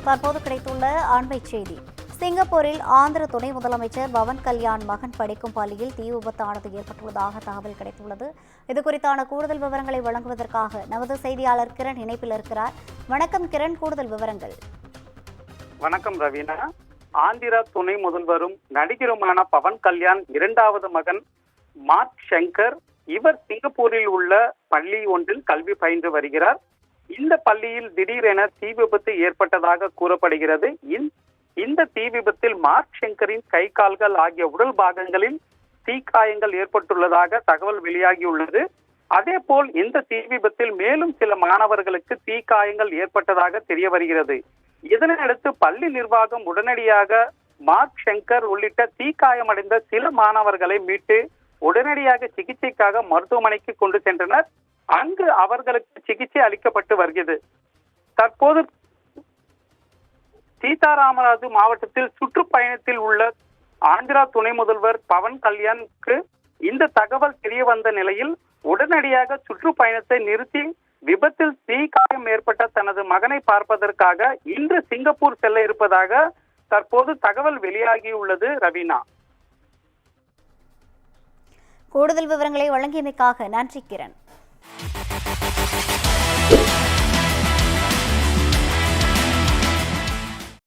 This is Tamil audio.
தற்போது கிடைத்துள்ள அண்மை செய்தி. சிங்கப்பூரில் ஆந்திர துணை முதலமைச்சர் பவன் கல்யாண் மகன் படிக்கும் பள்ளியில் தீ விபத்தானது ஏற்பட்டுள்ளதாக தகவல் கிடைத்துள்ளது. இதுகுறித்தான கூடுதல் விவரங்களை வழங்குவதற்காக நமது செய்தியாளர் கிரண் இணைப்பில் இருக்கிறார். வணக்கம் கிரண், கூடுதல் விவரங்கள். வணக்கம் ரவீனா. ஆந்திரா துணை முதல்வரும் நடிகருமான பவன் கல்யாண் இரண்டாவது மகன் மார்க் ஷங்கர், இவர் சிங்கப்பூரில் உள்ள பள்ளி ஒன்றில் கல்வி பயின்று வருகிறார். இந்த பள்ளியில் திடீரென தீ விபத்து ஏற்பட்டதாக கூறப்படுகிறது. இந்த தீ விபத்தில் மார்க் ஷங்கரின் கை, கால்கள் ஆகிய உடல் பாகங்களில் தீக்காயங்கள் ஏற்பட்டுள்ளதாக தகவல் வெளியாகியுள்ளது. அதே போல் இந்த தீ விபத்தில் மேலும் சில மாணவர்களுக்கு தீக்காயங்கள் ஏற்பட்டதாக தெரிய வருகிறது. இதனையடுத்து பள்ளி நிர்வாகம் உடனடியாக மார்க் ஷங்கர் உள்ளிட்ட தீக்காயமடைந்த சில மாணவர்களை மீட்டு உடனடியாக சிகிச்சைக்காக மருத்துவமனைக்கு கொண்டு சென்றனர். அங்கு அவர்களுக்கு சிகிச்சை அளிக்கப்பட்டு வருகிறது. தற்போது சீதாராமராஜு மாவட்டத்தில் சுற்றுப்பயணத்தில் உள்ள ஆந்திரா துணை முதல்வர் பவன் கல்யாணுக்கு இந்த தகவல் தெரிய வந்த நிலையில் உடனடியாக சுற்றுப்பயணத்தை நிறுத்தி விபத்தில் தீக்காயம் ஏற்பட்ட தனது மகனை பார்ப்பதற்காக இன்று சிங்கப்பூர் செல்ல இருப்பதாக தற்போது தகவல் வெளியாகியுள்ளது. ரவீனா, கூடுதல் விவரங்களை வழங்கியமைக்காக நன்றி கிரண்.